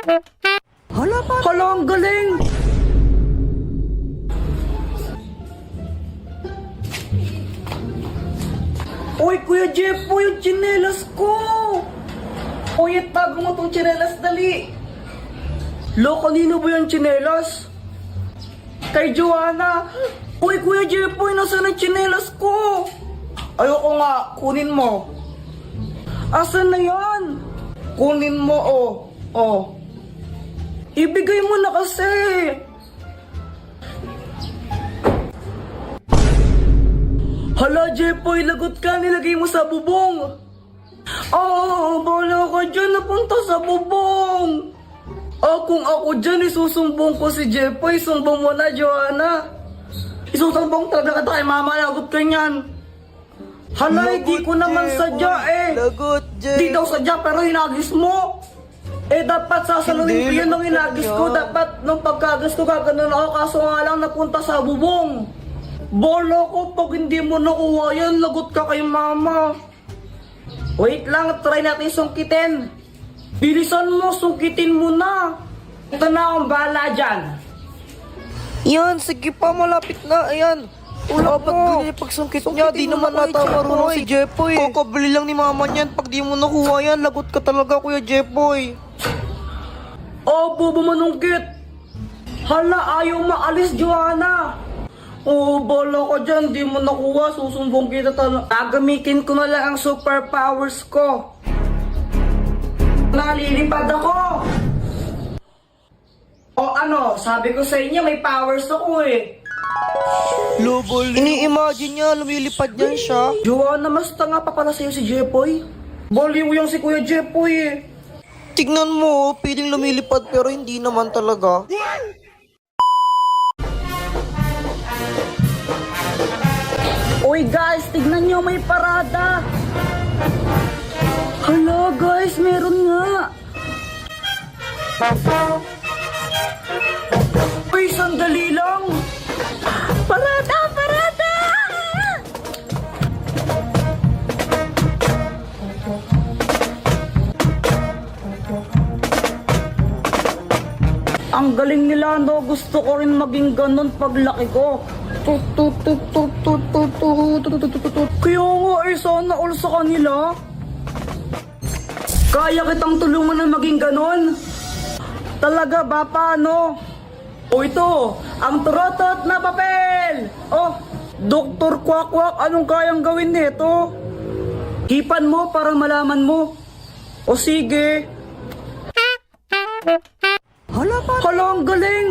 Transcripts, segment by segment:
Hala, ang galing! Uy, Kuya Jepoy, yung tsinelas ko! Uy, tago mo tong tsinelas, dali! Lo, kanino ba yung tsinelas? Kay Joanna! Uy, Kuya Jepoy, nasaan ang tsinelas ko? Ayoko nga, kunin mo. Asan na yan? Kunin mo, oh. Ibigay mo na kasi. Hala, Jepoy, lagot ka, nilagay mo sa bubong. Bala ka dyan, napunta sa bubong. Kung ako dyan, isusumbong ko si Jepoy, sumbong mo na, Joanna. Isusumbong talaga kita kay mama, lagot ka niyan. Hala, hindi ko naman sadya eh. Lagot, Jay. Di daw sadya, pero hinagis mo. Dapat sasaluhin ko yun nung hinagis ko. Dapat nung pagkagas ko, gaganon ako, kaso nga lang napunta sa bubong. Bolo ko, pag hindi mo nakuha yan, lagot ka kay mama. Wait lang, try natin sungkitin. Bilisan mo, sungkitin mo na. Ito na akong bahala dyan. Yan, sige pa, malapit na. Ayan. Wala ba't ganyan yung pagsungkit niya? Di naman nata marunong si Jepoy. Kakabili lang ni mama niyan. Pag di mo nakuha yan, lagot ka talaga, Kuya Jepoy. Bobo manungkit. Hala, ayaw maalis, Joanna. Bala ka dyan, di mo nakuha, susumbong kita talaga. Gagamitin ko na lang ang superpowers ko. Nalilipad ako. Sabi ko sa inyo, may powers ako eh. Lobol. Ini-imagine niya, lumilipad niyan siya. Joanna, mas tanga pa pala sa'yo si Jepoy. Baliw yung si Kuya Jepoy eh. Tignan mo, piling lumilipad pero hindi naman talaga. Uy guys, tignan nyo, may parada. Hala guys, meron nga. Uy, sandali lang. Parada! Ang galing nila, no? Gusto ko rin maging ganun paglaki ko. Kaya nga sana all sa kanila. Kaya kitang tulungan na maging ganun. Talaga ba, paano? Ito, ang turotot na papel. Dr. Quack, anong kayang gawin nito? Hipan mo para malaman mo. Sige. Hala, ang galing.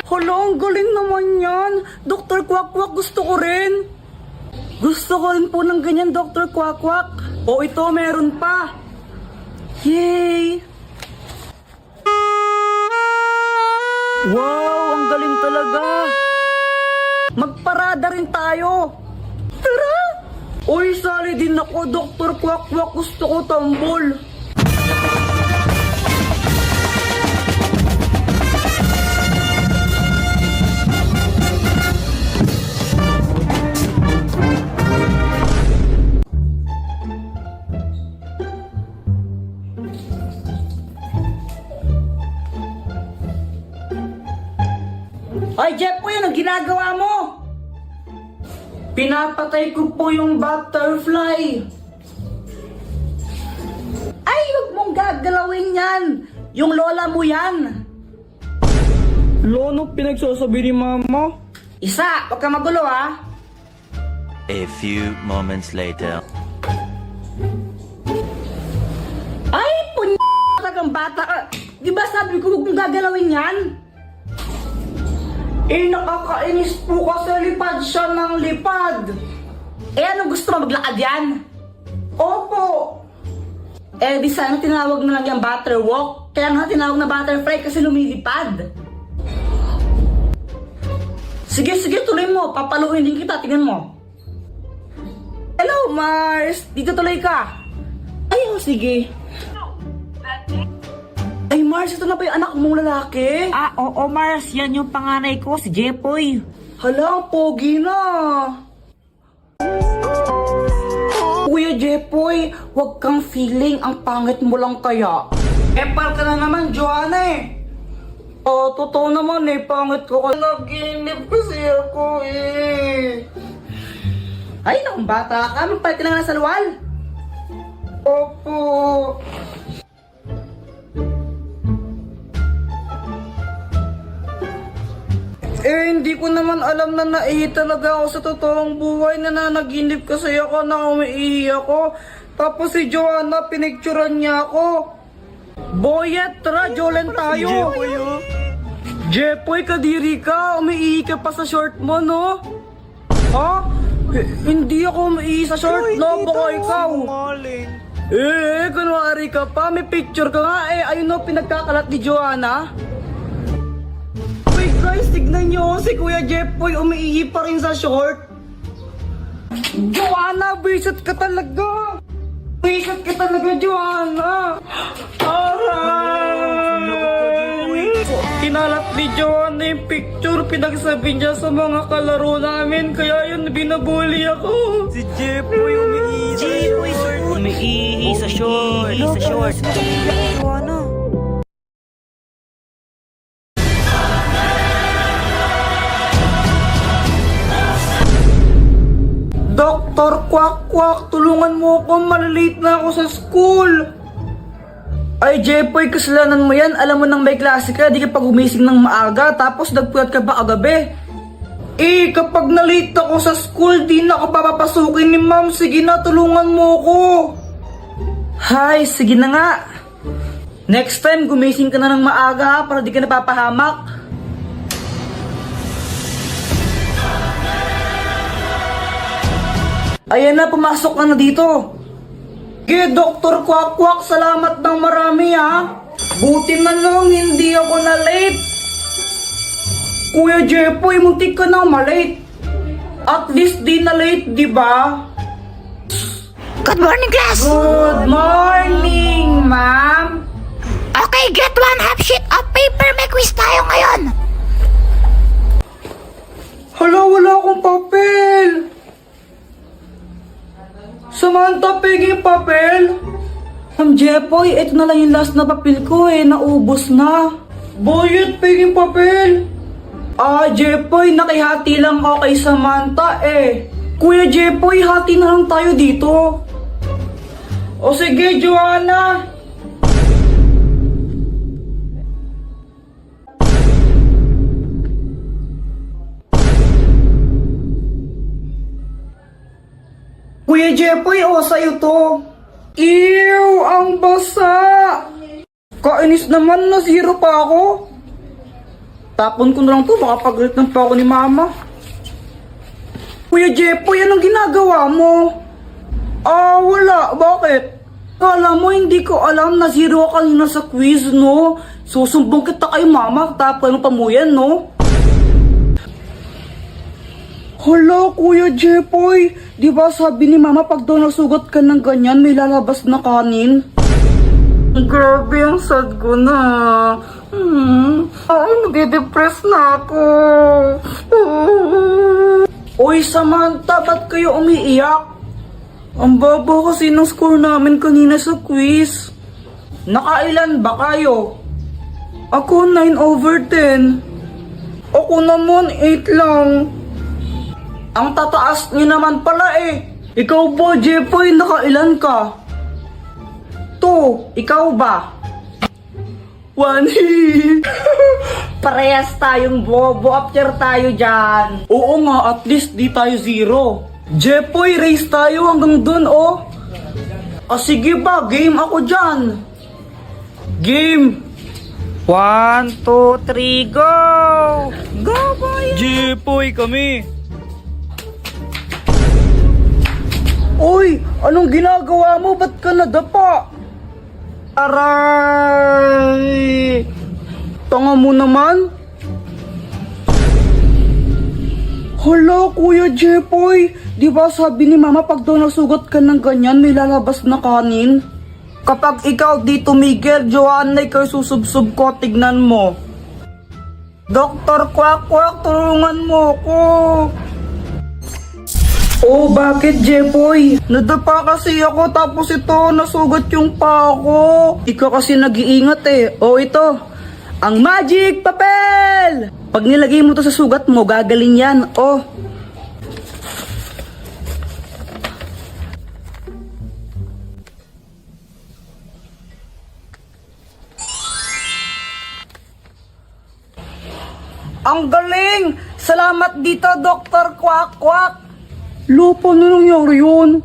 Hala, ang galing naman yan. Dr. Quack, gusto ko rin. Gusto ko rin po ng ganyan, Dr. Quack. Ito, meron pa. Yay! Wow, ang galing talaga. Magparada rin tayo. Tara! Uy, sali din ako, Dr. Quack. Gusto ko tambol. Ay, Jepoy, anong ginagawa mo? Pinapatay ko po yung butterfly. Ay, huwag mong gagalawin yan. Yung lola mo yan. Lono, pinagsasabi ni mama? Isa, huwag ka magulo ha. A few moments later. Ay, kang bata ka. Di ba sabi ko huwag mong gagalawin yan? Nakakainis po kasi lipad siya ng lipad. Anong gusto mo, maglakad yan? Opo. Di sana tinawag na lang yung butterwalk. Kaya nga tinawag na butterfly kasi lumilipad. Sige, tuloy mo. Papaluin din kita, tingnan mo. Hello, Mars. Dito tuloy ka. Ay, sige. Ay, Mars, ito na ba yung anak mong lalaki? Oo, Mars. Yan yung panganay ko, si Jepoy. Hala, pogi na. Huwag kang feeling, ang pangit mo lang kaya. Epal ka na naman, Joanna eh. Oh, totoo naman eh, pangit ko ka. Naginip kasi ako eh. Ay, naku bata ka, magpalit ka na nga sa luwal. Opo. Hindi ko naman alam na naihi talaga ako sa totoong buhay. Nananaginip kasi ako na umiihi ako. Tapos si Joanna, pinicturan niya ako. Boyet, tara, Jolen tayo. Jepoy, kadiri ka. Umiihi ka pa sa short mo, no? Ha? Hindi ako umiihi sa short, no? Baka ikaw. Kunwari ka pa. May picture ka nga eh. Ayun no, pinagkakalat ni Joanna. Wait guys, tignan nyo. Si Kuya Jepoy umiihi pa rin sa short. Joanna, bisit ka talaga. Bisit ka talaga, Joanna. Aray! Kinalat ni Joanna yung picture. Pinagsabi niya sa mga kalaro namin. Kaya yun, binabuli ako. Si Jepoy umiihi sa short. Umiihi sa short. Joanna. Doktor Kwak Kwak, tulungan mo ako, malilate na ako sa school. Ay Jepoy, kasalanan mo yan. Alam mo nang may klase ka, di ka pa gumising ng maaga, tapos nagpuyat ka ba kagabi? Kapag na-late ako sa school, di na ako papapasukin ni ma'am. Sige na, tulungan mo ako. Hay, sige na nga. Next time, gumising ka na ng maaga ha, para di ka napapahamak. Ayan na, pumasok ka na dito. Okay, Dr. Kwak Kwak, salamat ng marami ha. Buti na lang, hindi ako na late. Kuya Jepoy, muntik ka nang malate. At least di na late, di ba? Good morning, class! Good morning, ma'am. Okay, get one half sheet of paper. May quiz tayo ngayon. Hala, wala akong papel. Samantha, pegi yung papel. Ma'am Jepoy, ito na lang yung last na papel ko eh. Naubos na. Boyet, pegi yung papel. Jepoy, nakihati lang ako kay Samantha eh. Kuya Jepoy, hati na lang tayo dito. O sige, Joanna. Kuya Jepoy, sa'yo to. Ew, ang basa. Kainis naman, na zero pa ako. Tapon ko na lang to, makapagalit ng pa ako ni mama. Kuya Jepoy, anong ginagawa mo? Wala. Bakit? Kala mo, hindi ko alam na zero ka kanina sa quiz, no? Susumbong kita kay mama, tapos mo pa mo yan, no? Hala, Kuya Jepoy, di ba sabi ni mama pag daw nasugat ka ng ganyan, may lalabas na kanin? Grabe, ang sad ko na. Ay, nade-depress na ako. Uy, Samantha, ba't kayo umiiyak? Ang baba kasi ng score namin kanina sa quiz. Nakailan ba kayo? Ako 9/10. Ako naman 8 lang. Ang tataas niyo naman pala eh. Ikaw ba, Jepoy, nakailan ka? 2, ikaw ba? 1. Parehas tayong bobo, after tayo dyan. Oo nga, at least di tayo zero. Jepoy, race tayo hanggang dun, oh. Sige ba, game ako dyan. Game. 1, 2, 3, go! Go, boy! Jepoy kami. Uy, anong ginagawa mo? Ba't ka nadapa? Aray! Tanga mo naman. Hala, Kuya Jepoy, di ba sabi ni mama pag daw nasugat ka ng ganyan, may lalabas na kanin? Kapag ikaw di tumigil, Joanna, ikaw susubsub ko, tignan mo. Dr. Kwak Kwak, tulungan mo ko. Oh, bakit, Jepoy? Nadapa kasi ako tapos ito, nasugat yung paa ko. Ikaw kasi nag-iingat eh. Oh, ito. Ang magic papel! Pag nilagay mo to sa sugat mo, gagaling yan. Oh. Ang galing! Salamat dito, Dr. Quack Quack! Lo, paano nangyari yun?